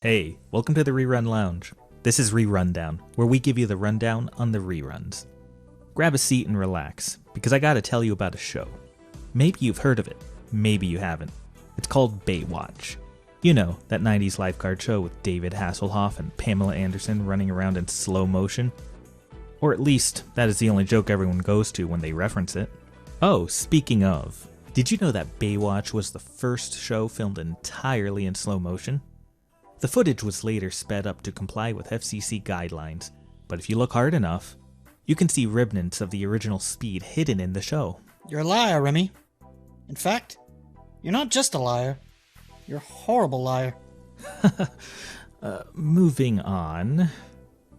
Hey, welcome to the Rerun Lounge. This is Re-Rundown, where we give you the rundown on the reruns. Grab a seat and relax, because I gotta tell you about a show. Maybe you've heard of it, maybe you haven't. It's called Baywatch. You know, that 90s lifeguard show with David Hasselhoff and Pamela Anderson running around in slow motion? Or at least, that is the only joke everyone goes to when they reference it. Oh, speaking of, did you know that Baywatch was the first show filmed entirely in slow motion? The footage was later sped up to comply with FCC guidelines, but if you look hard enough, you can see remnants of the original speed hidden in the show. You're a liar, Remy. In fact, you're not just a liar. You're a horrible liar. Moving on.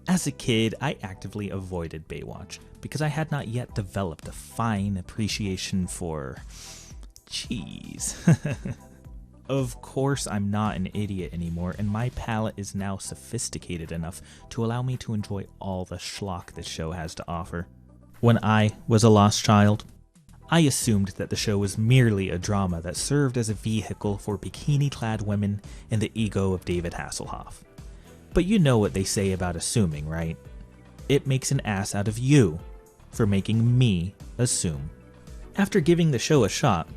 As a kid, I actively avoided Baywatch because I had not yet developed a fine appreciation for cheese. Of course, I'm not an idiot anymore, and my palate is now sophisticated enough to allow me to enjoy all the schlock this show has to offer. When I was a lost child, I assumed that the show was merely a drama that served as a vehicle for bikini-clad women and the ego of David Hasselhoff. But you know what they say about assuming, right? It makes an ass out of you for making me assume. After giving the show a shot,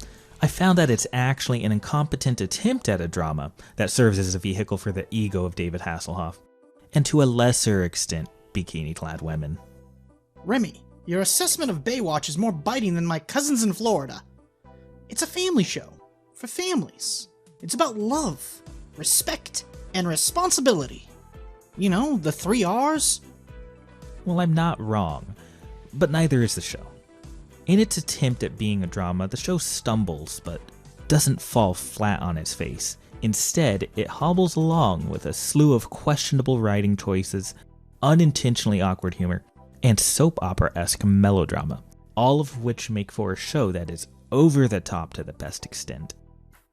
I found that it's actually an incompetent attempt at a drama that serves as a vehicle for the ego of David Hasselhoff, and to a lesser extent, bikini-clad women. Remy, your assessment of Baywatch is more biting than my cousins in Florida. It's a family show, for families. It's about love, respect, and responsibility. You know, the 3 R's? Well, I'm not wrong, but neither is the show. In its attempt at being a drama, the show stumbles, but doesn't fall flat on its face. Instead, it hobbles along with a slew of questionable writing choices, unintentionally awkward humor, and soap opera-esque melodrama, all of which make for a show that is over the top to the best extent.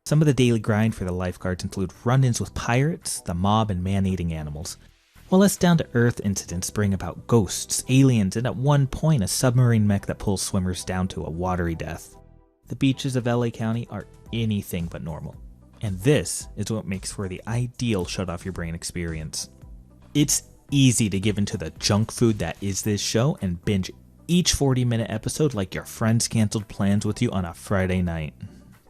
Some of the daily grind for the lifeguards include run-ins with pirates, the mob, and man-eating animals, while less down-to-earth incidents bring about ghosts, aliens, and at one point a submarine mech that pulls swimmers down to a watery death. The beaches of LA County are anything but normal, and this is what makes for the ideal shut-off-your-brain experience. It's easy to give into the junk food that is this show and binge each 40-minute episode like your friends canceled plans with you on a Friday night.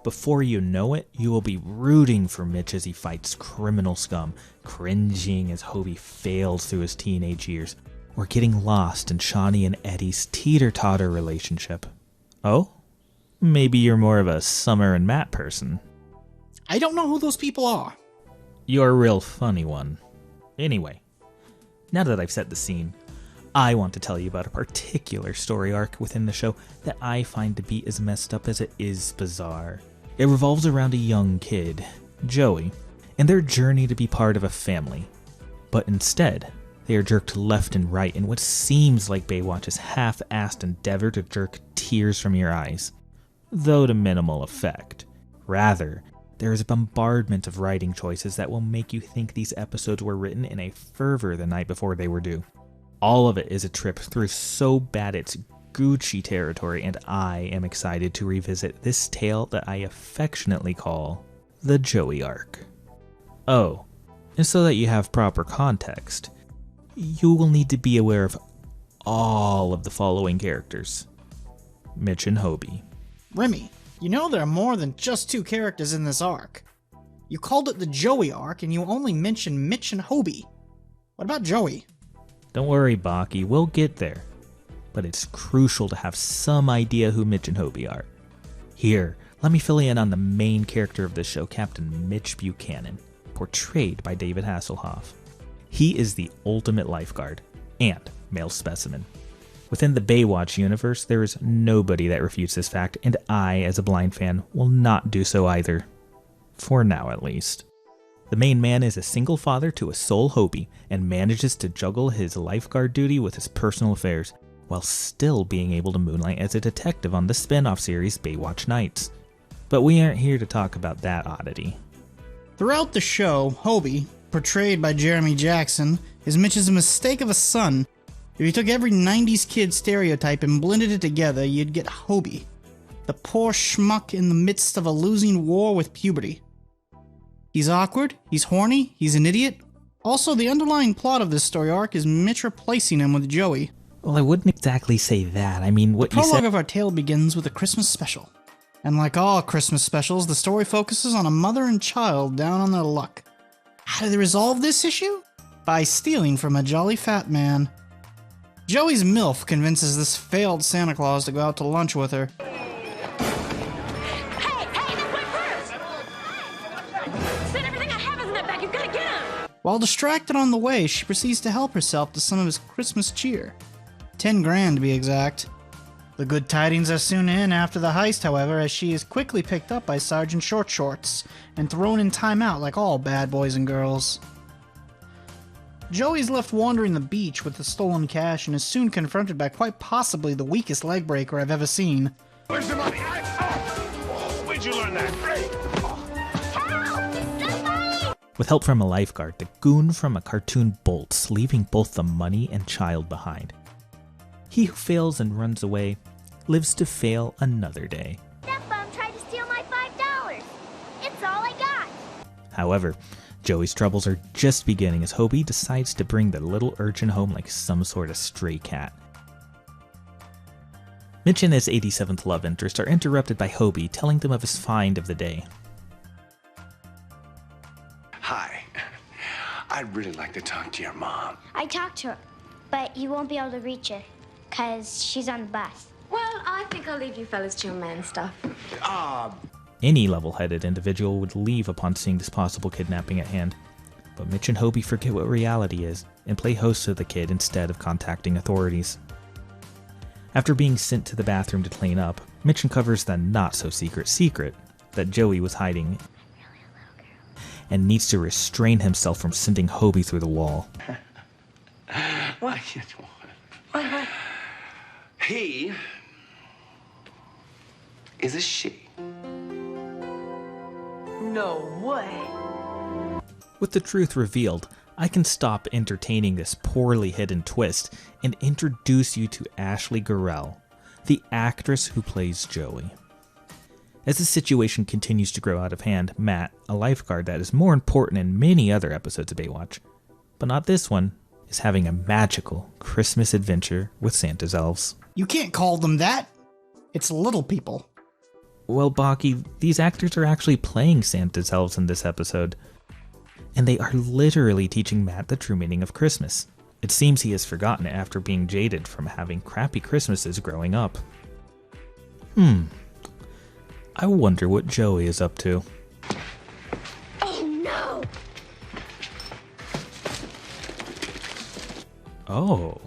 Before you know it, you will be rooting for Mitch as he fights criminal scum, cringing as Hobie fails through his teenage years, or getting lost in Shawnee and Eddie's teeter-totter relationship. Oh? Maybe you're more of a Summer and Matt person. I don't know who those people are. You're a real funny one. Anyway, now that I've set the scene, I want to tell you about a particular story arc within the show that I find to be as messed up as it is bizarre. It revolves around a young kid, Joey, and their journey to be part of a family. But instead, they are jerked left and right in what seems like Baywatch's half-assed endeavor to jerk tears from your eyes, though to minimal effect. Rather, there is a bombardment of writing choices that will make you think these episodes were written in a fervor the night before they were due. All of it is a trip through so bad it's Gucci territory, and I am excited to revisit this tale that I affectionately call the Joey arc. Oh, and so that you have proper context, you will need to be aware of all of the following characters. Mitch and Hobie. Remy, you know there are more than just 2 characters in this arc. You called it the Joey arc, and you only mentioned Mitch and Hobie. What about Joey? Don't worry, Baki, we'll get there. But it's crucial to have some idea who Mitch and Hobie are. Here, let me fill you in on the main character of this show, Captain Mitch Buchanan, portrayed by David Hasselhoff. He is the ultimate lifeguard and male specimen. Within the Baywatch universe, there is nobody that refutes this fact, and I, as a blind fan, will not do so either. For now, at least. The main man is a single father to a sole Hobie and manages to juggle his lifeguard duty with his personal affairs, while still being able to moonlight as a detective on the spin-off series Baywatch Nights. But we aren't here to talk about that oddity. Throughout the show, Hobie, portrayed by Jeremy Jackson, is Mitch's mistake of a son. If you took every 90s kid stereotype and blended it together, you'd get Hobie, the poor schmuck in the midst of a losing war with puberty. He's awkward, he's horny, he's an idiot. Also, the underlying plot of this story arc is Mitch replacing him with Joey. Well, I wouldn't exactly say that. I mean, what The you prologue said... of our tale begins with a Christmas special. And like all Christmas specials, the story focuses on a mother and child down on their luck. How do they resolve this issue? By stealing from a jolly fat man. Joey's MILF convinces this failed Santa Claus to go out to lunch with her. Hey, that's my purse! Said everything I have is in that bag. You've got to get him! While distracted on the way, she proceeds to help herself to some of his Christmas cheer. 10 grand to be exact. The good tidings are soon in after the heist, however, as she is quickly picked up by Sergeant Short Shorts and thrown in timeout like all bad boys and girls. Joey's left wandering the beach with the stolen cash and is soon confronted by quite possibly the weakest leg breaker I've ever seen. Where's the money? Where'd you learn that? With help from a lifeguard, the goon from a cartoon bolts, leaving both the money and child behind. He who fails and runs away lives to fail another day. That bum tried to steal my $5. It's all I got. However, Joey's troubles are just beginning as Hobie decides to bring the little urchin home like some sort of stray cat. Mitch and his 87th love interest are interrupted by Hobie telling them of his find of the day. Hi. I'd really like to talk to your mom. I talked to her, but you won't be able to reach her, because she's on the bus. Well, I think I'll leave you fellas to your man stuff. Any level-headed individual would leave upon seeing this possible kidnapping at hand. But Mitch and Hobie forget what reality is and play host to the kid instead of contacting authorities. After being sent to the bathroom to clean up, Mitch uncovers the not-so-secret secret that Joey was hiding and needs to restrain himself from sending Hobie through the wall. What? He is a she. No way. With the truth revealed, I can stop entertaining this poorly hidden twist and introduce you to Ashley Gorell, the actress who plays Joey. As the situation continues to grow out of hand, Matt, a lifeguard that is more important in many other episodes of Baywatch, but not this one, is having a magical Christmas adventure with Santa's elves. You can't call them that. It's little people. Well, Baki, these actors are actually playing Santa's elves in this episode, and they are literally teaching Matt the true meaning of Christmas. It seems he has forgotten it after being jaded from having crappy Christmases growing up. I wonder what Joey is up to. Oh no! Oh.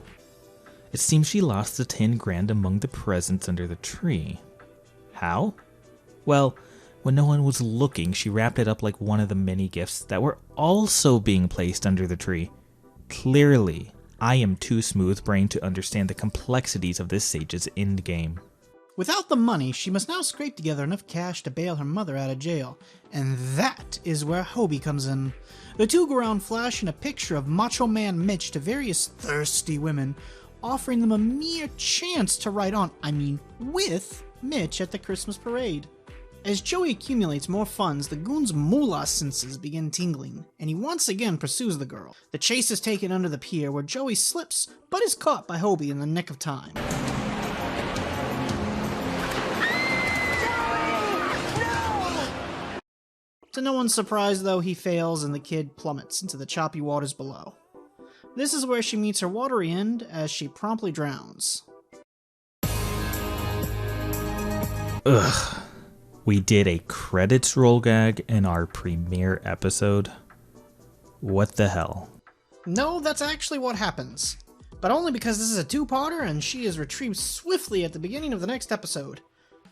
It seems she lost the 10 grand among the presents under the tree. How? Well, when no one was looking, she wrapped it up like one of the many gifts that were also being placed under the tree. Clearly, I am too smooth-brained to understand the complexities of this sage's endgame. Without the money, she must now scrape together enough cash to bail her mother out of jail, and that is where Hobie comes in. The two go around flashing a picture of Macho Man Mitch to various thirsty women, offering them a mere chance to ride on, with Mitch at the Christmas parade. As Joey accumulates more funds, the goon's moolah senses begin tingling, and he once again pursues the girl. The chase is taken under the pier, where Joey slips, but is caught by Hobie in the nick of time. To no one's surprise, though, he fails and the kid plummets into the choppy waters below. This is where she meets her watery end as she promptly drowns. Ugh. We did a credits roll gag in our premiere episode. What the hell? No, that's actually what happens. But only because this is a two-parter and she is retrieved swiftly at the beginning of the next episode.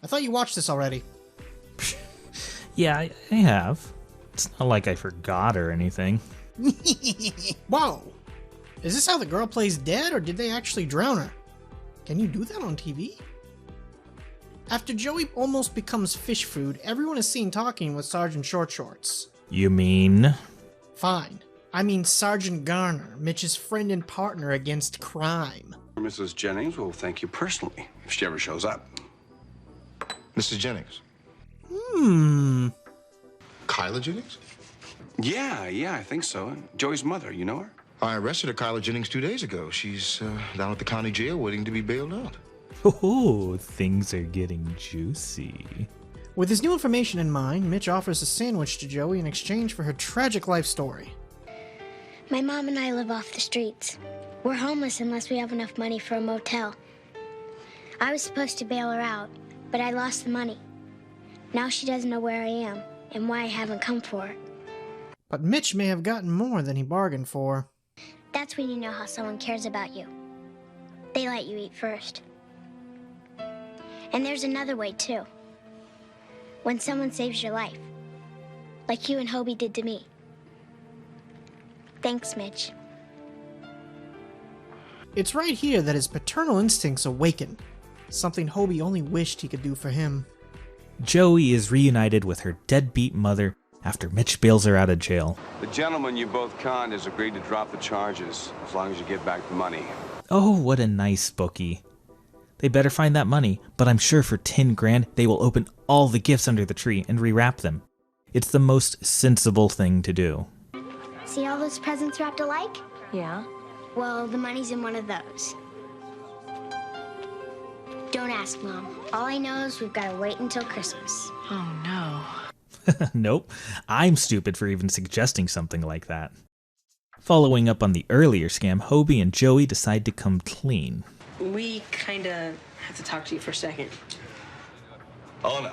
I thought you watched this already. Yeah, I have. It's not like I forgot or anything. Whoa! Is this how the girl plays dead, or did they actually drown her? Can you do that on TV? After Joey almost becomes fish food, everyone is seen talking with Sergeant Short Shorts. You mean? Fine. I mean Sergeant Garner, Mitch's friend and partner against crime. Mrs. Jennings will thank you personally if she ever shows up. Mrs. Jennings. Hmm. Kyla Jennings? Yeah, I think so. Joey's mother, you know her? I arrested her, Kyla Jennings, 2 days ago. She's down at the county jail waiting to be bailed out. Oh, things are getting juicy. With this new information in mind, Mitch offers a sandwich to Joey in exchange for her tragic life story. My mom and I live off the streets. We're homeless unless we have enough money for a motel. I was supposed to bail her out, but I lost the money. Now she doesn't know where I am and why I haven't come for her. But Mitch may have gotten more than he bargained for. That's when you know how someone cares about you. They let you eat first. And there's another way, too. When someone saves your life. Like you and Hobie did to me. Thanks, Mitch. It's right here that his paternal instincts awaken. Something Hobie only wished he could do for him. Joey is reunited with her deadbeat mother after Mitch bails her out of jail. The gentleman you both conned has agreed to drop the charges as long as you get back the money. Oh, what a nice bookie. They better find that money, but I'm sure for 10 grand they will open all the gifts under the tree and rewrap them. It's the most sensible thing to do. See all those presents wrapped alike? Yeah? Well, the money's in one of those. Don't ask, Mom. All I know is we've got to wait until Christmas. Oh, no. Nope, I'm stupid for even suggesting something like that. Following up on the earlier scam, Hobie and Joey decide to come clean. We kinda have to talk to you for a second. Oh, no.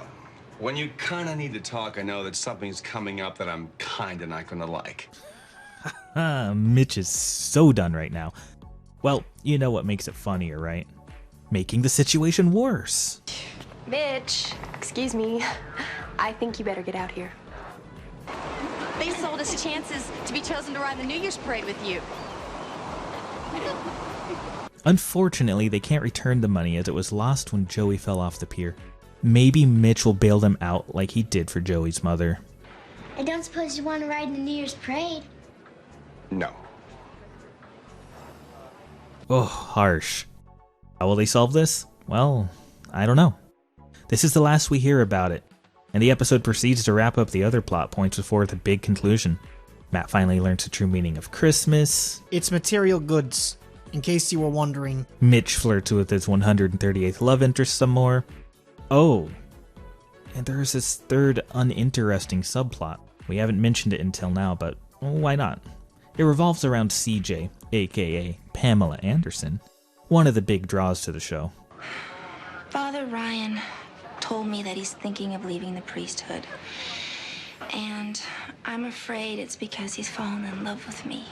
When you kinda need to talk, I know that something's coming up that I'm kinda not gonna like. Mitch is so done right now. Well, you know what makes it funnier, right? Making the situation worse. Mitch, excuse me. I think you better get out here. They sold us chances to be chosen to ride the New Year's parade with you. Unfortunately, they can't return the money as it was lost when Joey fell off the pier. Maybe Mitch will bail them out like he did for Joey's mother. I don't suppose you want to ride in the New Year's parade? No. Oh, harsh. How will they solve this? Well, I don't know. This is the last we hear about it, and the episode proceeds to wrap up the other plot points before the big conclusion. Matt finally learns the true meaning of Christmas. It's material goods, in case you were wondering. Mitch flirts with his 138th love interest some more. Oh, and there's this third uninteresting subplot. We haven't mentioned it until now, but why not? It revolves around CJ, aka Pamela Anderson, one of the big draws to the show. Father Ryan told me that he's thinking of leaving the priesthood. And I'm afraid it's because he's fallen in love with me.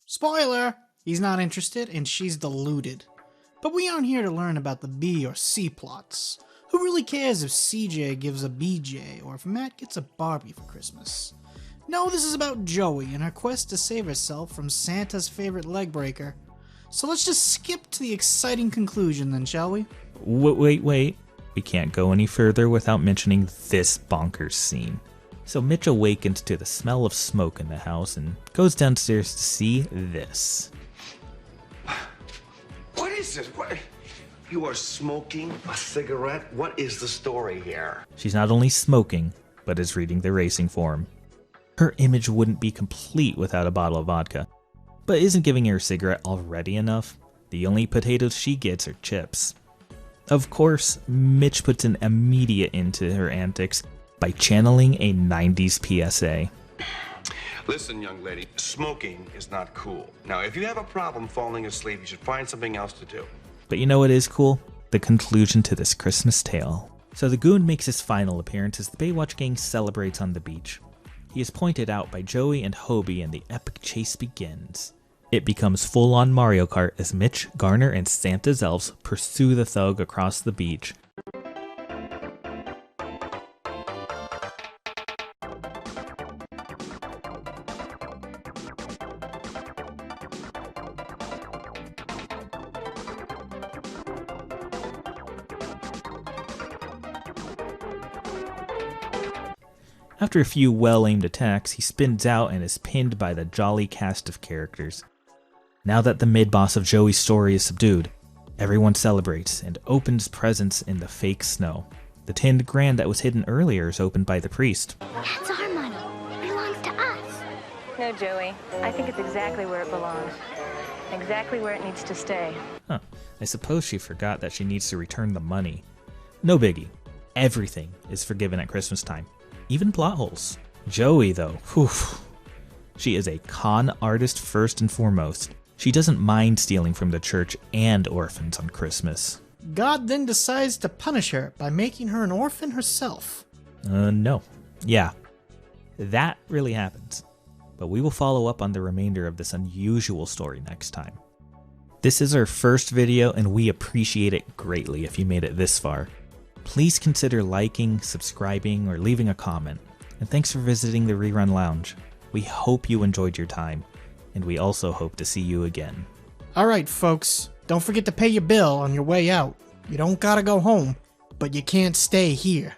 Spoiler! He's not interested and she's deluded. But we aren't here to learn about the B or C plots. Who really cares if CJ gives a BJ or if Matt gets a Barbie for Christmas? No, this is about Joey and her quest to save herself from Santa's favorite leg breaker. So let's just skip to the exciting conclusion then, shall we? Wait. We can't go any further without mentioning this bonkers scene. So Mitch awakens to the smell of smoke in the house and goes downstairs to see this. What is this? What? You are smoking a cigarette? What is the story here? She's not only smoking, but is reading the racing form. Her image wouldn't be complete without a bottle of vodka. But isn't giving her a cigarette already enough? The only potatoes she gets are chips. Of course, Mitch puts an immediate end to her antics by channeling a 90s PSA. Listen, young lady, smoking is not cool. Now, if you have a problem falling asleep, you should find something else to do. But you know what is cool? The conclusion to this Christmas tale. So the goon makes his final appearance as the Baywatch gang celebrates on the beach. He is pointed out by Joey and Hobie and the epic chase begins. It becomes full-on Mario Kart as Mitch, Garner, and Santa's elves pursue the thug across the beach. After a few well-aimed attacks, he spins out and is pinned by the jolly cast of characters. Now that the mid-boss of Joey's story is subdued, everyone celebrates and opens presents in the fake snow. The 10 grand that was hidden earlier is opened by the priest. That's our money. It belongs No, Joey. I think it's exactly where it belongs. Exactly where it needs to stay. Huh. I suppose she forgot that she needs to return the money. No biggie. Everything is forgiven at Christmas time. Even plot holes. Joey, though, whew. She is a con artist first and foremost. She doesn't mind stealing from the church and orphans on Christmas. God then decides to punish her by making her an orphan herself. No. Yeah. That really happens. But we will follow up on the remainder of this unusual story next time. This is our first video, and we appreciate it greatly if you made it this far. Please consider liking, subscribing, or leaving a comment. And thanks for visiting the Rerun Lounge. We hope you enjoyed your time, and we also hope to see you again. Alright, folks, don't forget to pay your bill on your way out. You don't gotta go home, but you can't stay here.